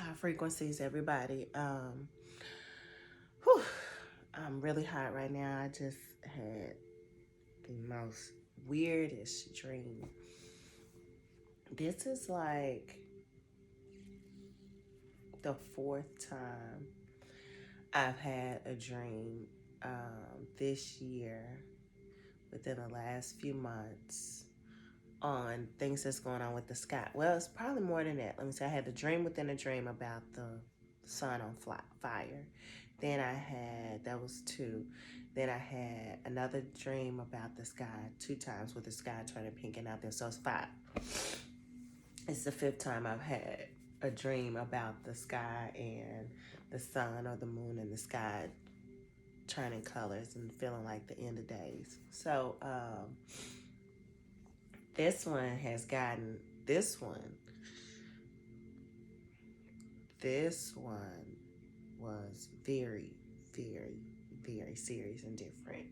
High frequencies, everybody. Whew, I'm really hot right now. I just had the most weirdest dream. This is like the fourth time I've had a dream this year within the last few months on things that's going on with the sky. Well, it's probably more than that. Let me say I had the dream within a dream about the sun on fire. Then I had, that was two. Then I had another dream about the sky two times with the sky turning pink and out there. So it's five. It's the fifth time I've had a dream about the sky and the sun or the moon and the sky turning colors and feeling like the end of days. So this one has gotten, this one was very, very, very serious and different.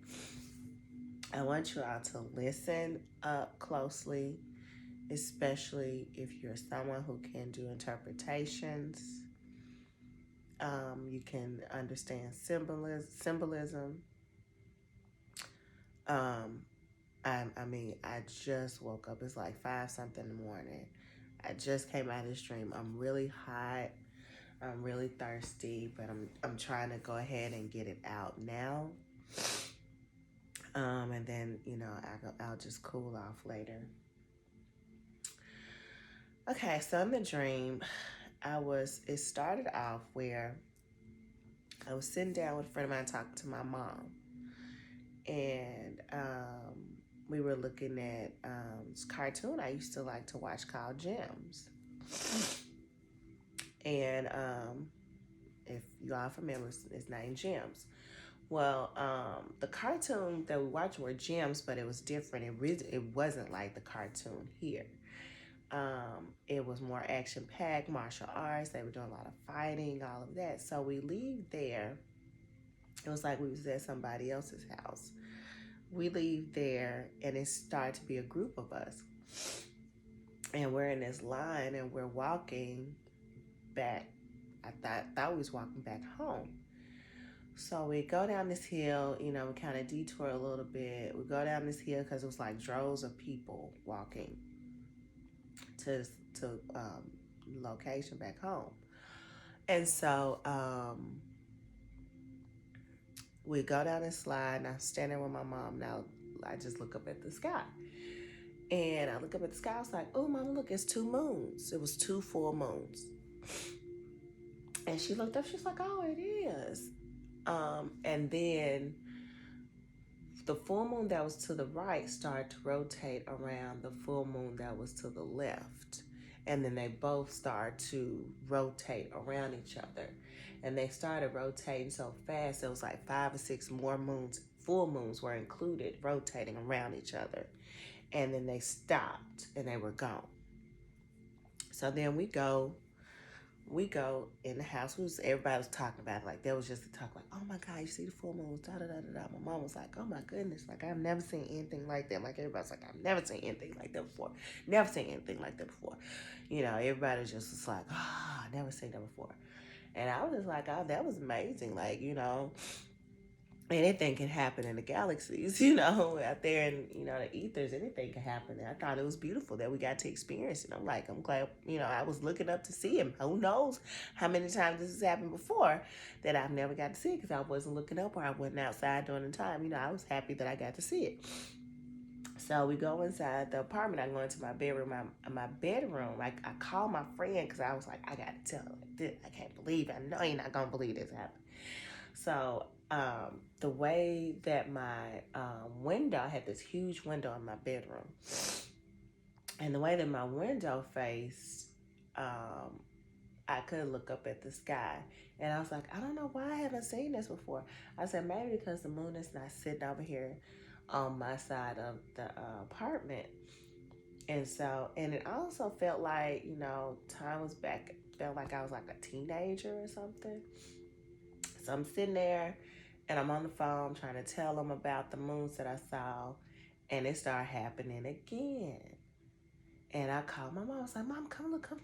I want you all to listen up closely, especially if you're someone who can do interpretations. You can understand symbolism. I just woke up. It's like 5 something in the morning. I just came out of this dream. I'm really hot. I'm really thirsty, but I'm trying to go ahead and get it out now. And then I'll just cool off later. Okay, so in the dream, it started off where I was sitting down with a friend of mine talking to my mom, and we were looking at this cartoon I used to like to watch called Gems. And if you are familiar, it's named Gems. Well, the cartoon that we watched were Gems, but it was different. It wasn't like the cartoon here. It was more action-packed, martial arts. They were doing a lot of fighting, all of that. So we leave there. It was like we was at somebody else's house. We leave there, and it started to be a group of us. And we're in this line, and we're walking back. I thought we was walking back home. So we go down this hill, we kind of detour a little bit. We go down this hill because it was like droves of people walking to location back home. And so we go down this slide, and I'm standing with my mom. Now I just look up at the sky. And I look up at the sky, I was like, oh, Mama, look, it's 2 moons. It was 2 full moons. And she looked up, she's like, oh, it is. And then the full moon that was to the right started to rotate around the full moon that was to the left. And then they both started to rotate around each other. And they started rotating so fast, it was like 5 or 6 more moons, full moons were included, rotating around each other. And then they stopped and they were gone. So then we go in the house. Everybody was talking about it. Like, there was just a talk like, oh my God, you see the full moon, da da da da da. My mom was like, oh my goodness, like I've never seen anything like that. Like everybody's like, I've never seen anything like that before. Never seen anything like that before. Everybody just was like, oh, I never seen that before. And I was just like, oh, that was amazing. Like, anything can happen in the galaxies, out there in, the ethers, anything can happen. And I thought it was beautiful that we got to experience it. I'm glad, I was looking up to see him. Who knows how many times this has happened before that I've never got to see it because I wasn't looking up or I wasn't outside during the time. I was happy that I got to see it. So we go inside the apartment. I go into my bedroom. My bedroom. I call my friend because I was like, I got to tell her this. I can't believe it. I know you're not going to believe this happened. So the way that my window, I had this huge window in my bedroom. And the way that my window faced, I could look up at the sky. And I was like, I don't know why I haven't seen this before. I said, maybe because the moon is not sitting over here on my side of the apartment. And it also felt like, time was back, felt like I was like a teenager or something. So I'm sitting there and I'm on the phone trying to tell them about the moons that I saw, and it started happening again. And I called my mom. I was like, Mom, come look, come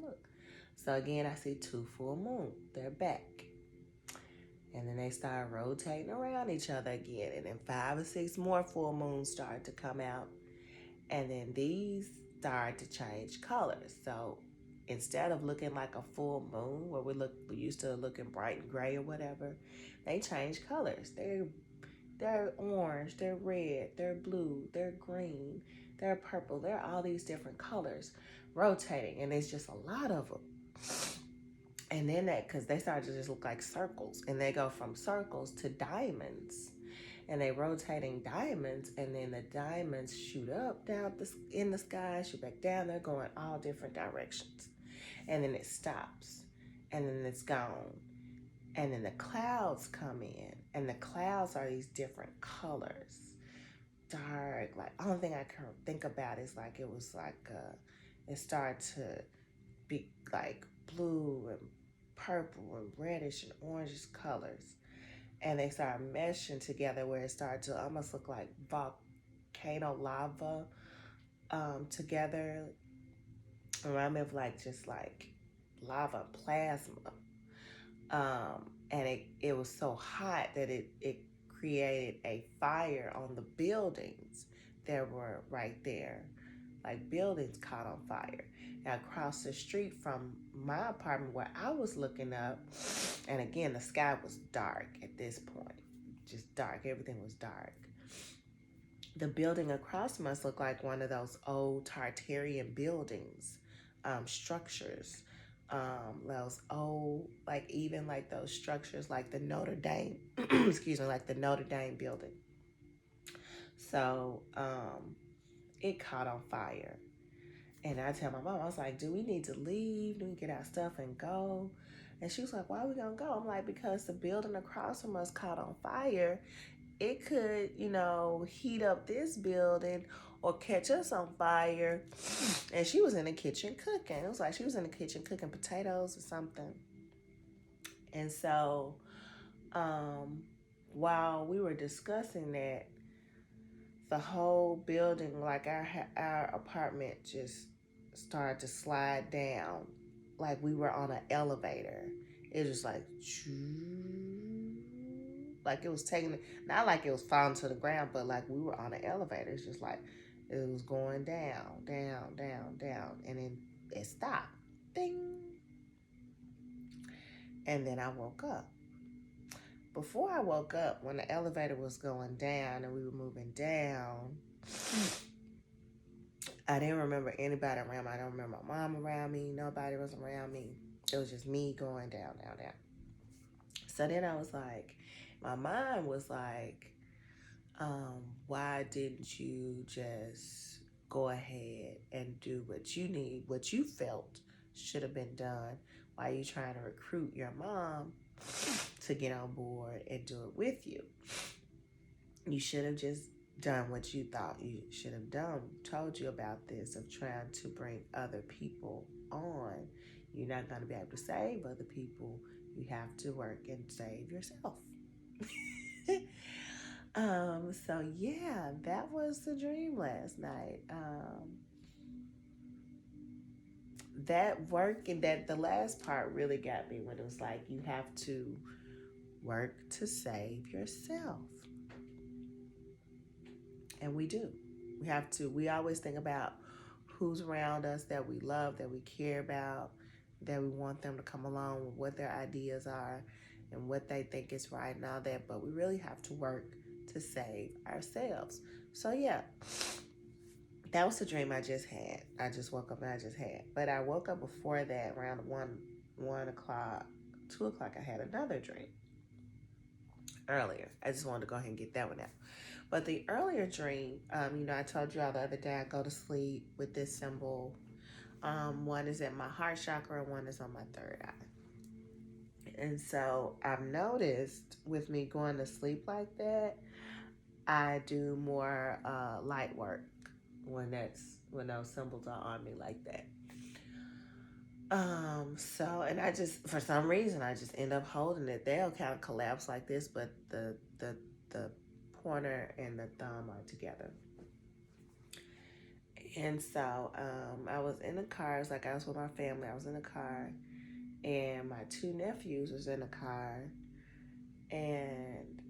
look. So again, I see 2 full moons. They're back. And then they start rotating around each other again. And then 5 or 6 more full moons start to come out. And then these start to change colors. So instead of looking like a full moon where we used to looking bright and gray or whatever, they change colors. They're orange, they're red, they're blue, they're green, they're purple. They're all these different colors rotating, and there's just a lot of them. And then because they start to just look like circles, and they go from circles to diamonds, and they rotating diamonds, and then the diamonds shoot up down in the sky, shoot back down. They're going all different directions, and then it stops, and then it's gone, and then the clouds come in, and the clouds are these different colors, dark. Like only thing I can think about is like it was like it started to be like blue and purple and reddish and orangish colors, and they started meshing together where it started to almost look like volcano lava together. Remind me of like just like lava plasma. And it was so hot that it created a fire on the buildings that were right there. Like buildings caught on fire. Now across the street from my apartment where I was looking up, and again the sky was dark at this point, just dark. Everything was dark. The building across from us looked like one of those old Tartarian buildings, structures. Those old, like even like those structures like the Notre Dame, excuse me, like the Notre Dame building. So it caught on fire. And I tell my mom, I was like, do we need to leave? Do we get our stuff and go? And she was like, why are we going to go? I'm like, because the building across from us caught on fire. It could, heat up this building or catch us on fire. And she was in the kitchen cooking. It was like she was in the kitchen cooking potatoes or something. And so while we were discussing that, the whole building, like our apartment, just started to slide down like we were on an elevator. It was like it was taking, not like it was falling to the ground, but like we were on an elevator. It's just like it was going down, down, down, down, and then it stopped. Ding. And then I woke up. Before I woke up, when the elevator was going down and we were moving down, I didn't remember anybody around me. I don't remember my mom around me. Nobody was around me. It was just me going down, down, down. So then I was like, my mind was like, why didn't you just go ahead and do what you need, what you felt should have been done? Why are you trying to recruit your mom to get on board and do it with you? You should have just done what you thought you should have done. Told you about this of trying to bring other people on. You're not going to be able to save other people. You have to work and save yourself. So yeah, that was the dream last night. That work, and that the last part really got me when it was like you have to work to save yourself. And we do. We have to. We always think about who's around us that we love, that we care about, that we want them to come along with what their ideas are and what they think is right and all that. But we really have to work to save ourselves. So yeah, that was the dream I just had. I just woke up and I just had. But I woke up before that, around 1 o'clock, 2 o'clock, I had another dream earlier. I just wanted to go ahead and get that one out. But the earlier dream, I told you all the other day I go to sleep with this symbol. One is at my heart chakra and one is on my third eye. And so I've noticed with me going to sleep like that, I do more light work when those symbols are on me like that. And I just, for some reason, I just end up holding it. They'll kind of collapse like this, but the pointer and the thumb are together. And so I was in the car. It's like I was with my family. I was in the car, and my two nephews was in the car, and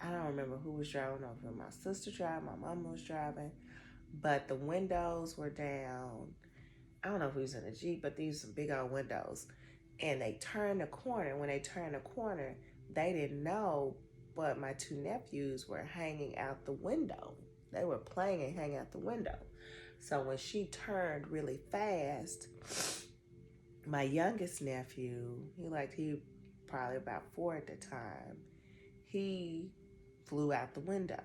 I don't remember who was driving over. My sister driving, my mama was driving, but the windows were down. I don't know if he was in a Jeep, but these some big old windows. And they turned the corner. When they turned the corner, they didn't know, but my two nephews were hanging out the window. They were playing and hanging out the window. So when she turned really fast, my youngest nephew, he probably about 4 at the time, he flew out the window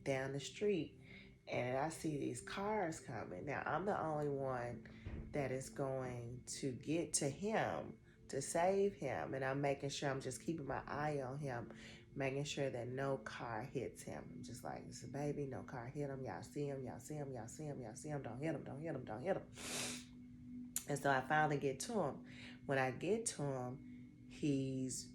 down the street, and I see these cars coming. Now I'm the only one that is going to get to him to save him, and I'm making sure, I'm just keeping my eye on him, making sure that no car hits him. I'm just like, it's a baby, no car hit him. Y'all see him, y'all see him, y'all see him, y'all see him. Don't hit him, don't hit him, don't hit him. And so I finally get to him. When I get to him, he's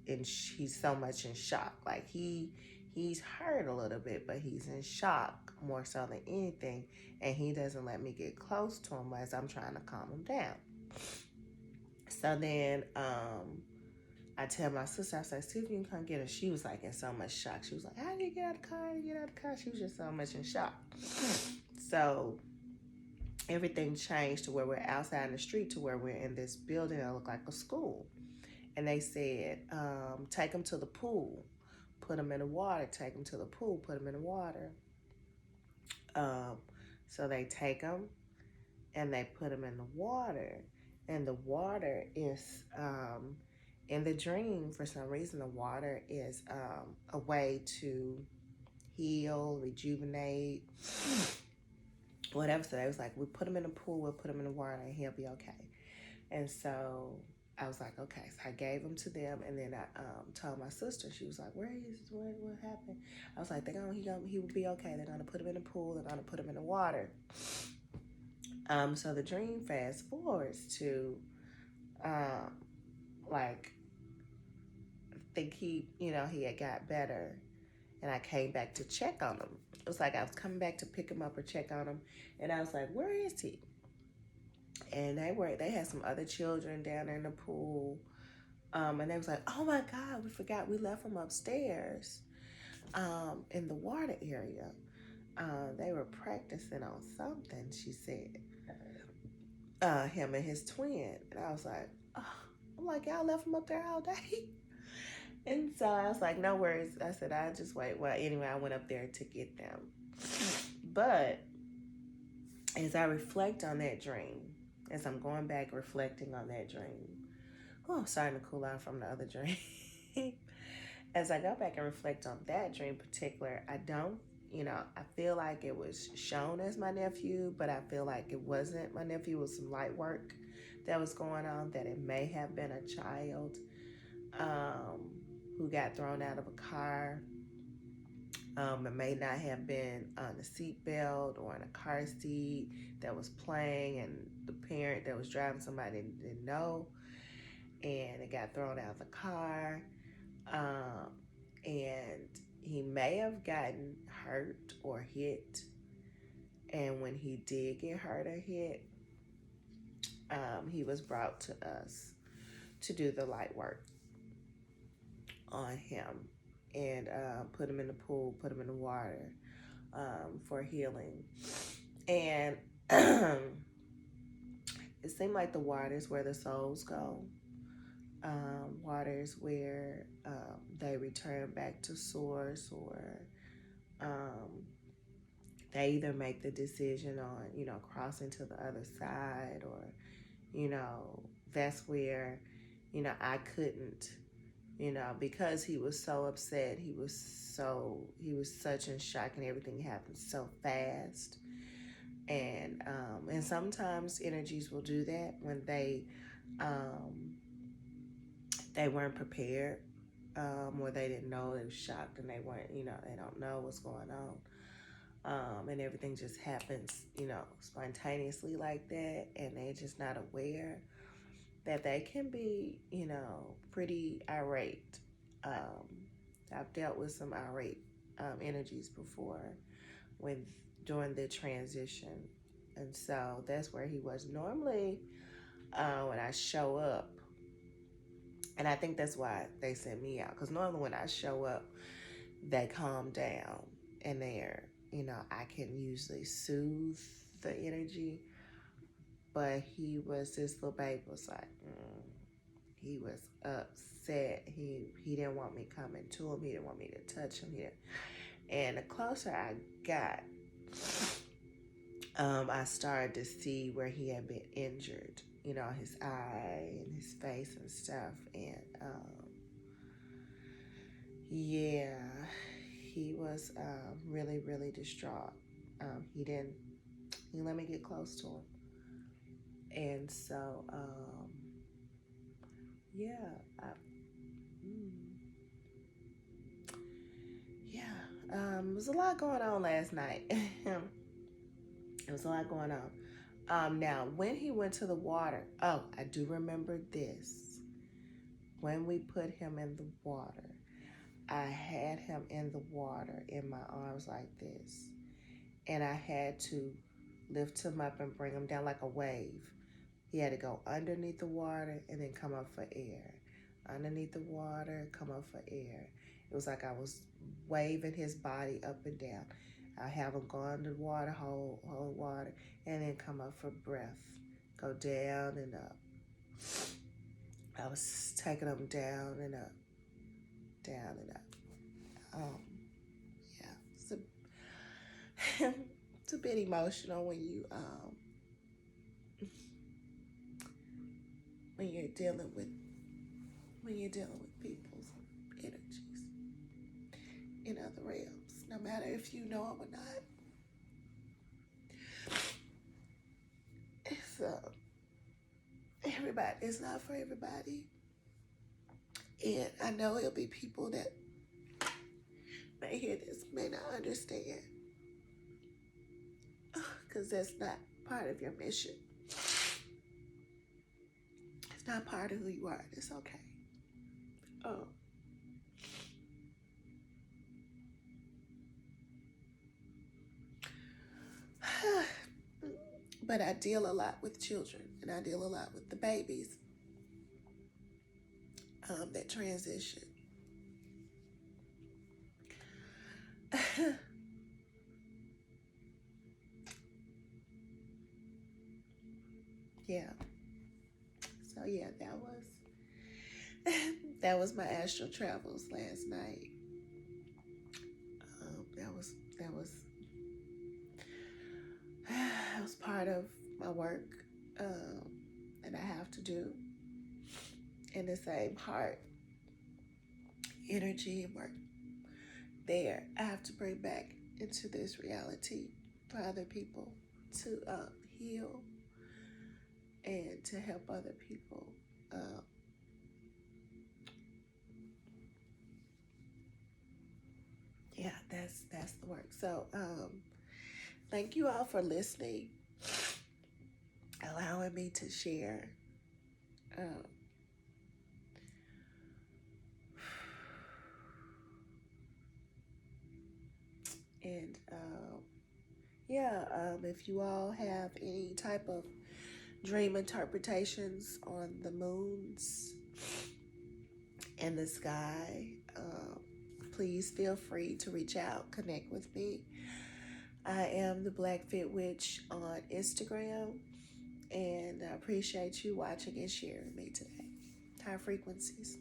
he's so much in shock. Like he's hurt a little bit, but he's in shock more so than anything. And he doesn't let me get close to him as I'm trying to calm him down. So then I tell my sister, I said, see if you can come get her. She was like in so much shock. She was like, how did you get out of the car? How did you get out of the car? She was just so much in shock. So everything changed to where we're outside in the street, to where we're in this building that looked like a school. And they said, take him to the pool, put him in the water, take him to the pool, put him in the water. So they take him and they put him in the water. And the water is, in the dream, for some reason, the water is a way to heal, rejuvenate, whatever. So they was like, we put him in the pool, we'll put him in the water, and he'll be okay. And so I was like, okay. So I gave him to them, and then I told my sister. She was like, where is what happened? I was like, he will be okay. They're gonna put him in the pool. They're gonna put him in the water. So the dream fast forwards to, like, I think he had got better, and I came back to check on him. It was like I was coming back to pick him up or check on him, and I was like, where is he? And they had some other children down there in the pool, and they was like, oh my God, we forgot we left him upstairs, in the water area. They were practicing on something, she said. Him and his twin. And I was like, oh. I'm like, y'all left him up there all day? And so I was like, no worries. I said, I just wait. Well, anyway, I went up there to get them. But as I reflect on that dream, as I'm going back reflecting on that dream, I'm starting to cool out from the other dream. As I go back and reflect on that dream in particular, I feel like it was shown as my nephew, but I feel like it wasn't my nephew. It was some light work that was going on, that it may have been a child who got thrown out of a car. It may not have been on a seatbelt or in a car seat that was playing, and the parent that was driving somebody didn't know, and it got thrown out of the car. And he may have gotten hurt or hit. And when he did get hurt or hit, he was brought to us to do the light work on him, and put him in the pool, put him in the water, for healing. And it seemed like the water is where the souls go. Water is where they return back to source, or they either make the decision on, crossing to the other side, or, that's where, I couldn't, because he was so upset. He was such in shock, and everything happened so fast. And sometimes energies will do that when they weren't prepared, or they didn't know, they were shocked, and they weren't, they don't know what's going on. And everything just happens, spontaneously like that, and they're just not aware that they can be, pretty irate. I've dealt with some irate energies before when during the transition. And so that's where he was. Normally, when I show up, and I think that's why they sent me out, because normally when I show up, they calm down and I can usually soothe the energy. But this little baby was like, he was upset. He didn't want me coming to him. He didn't want me to touch him. And the closer I got, I started to see where he had been injured. His eye and his face and stuff. And yeah, he was really, really distraught. He didn't let me get close to him. And so, yeah, yeah, there was a lot going on last night. There was a lot going on. Now, when he went to the water, oh, I do remember this. When we put him in the water, I had him in the water in my arms like this. And I had to lift him up and bring him down like a wave. He had to go underneath the water and then come up for air. Underneath the water, come up for air. It was like I was waving his body up and down. I have him go under the water, hold water, and then come up for breath. Go down and up. I was taking him down and up, down and up. Yeah, it's a bit emotional when you're dealing with people's energies in other realms, no matter if you know them or not. It's not for everybody. And I know it'll be people that may hear this, may not understand, because that's not part of your mission. It's not part of who you are. It's okay. Oh. But I deal a lot with children, and I deal a lot with the babies that transition. Yeah. So yeah, that was my astral travels last night. That was part of my work that I have to do. In the same heart, energy, and work there, I have to bring back into this reality for other people to heal and to help other people. Yeah, that's the work. So thank you all for listening, allowing me to share. And if you all have any type of dream interpretations on the moons and the sky, please feel free to reach out, connect with me. I am the Black Fit Witch on Instagram, and I appreciate you watching and sharing me today. High frequencies.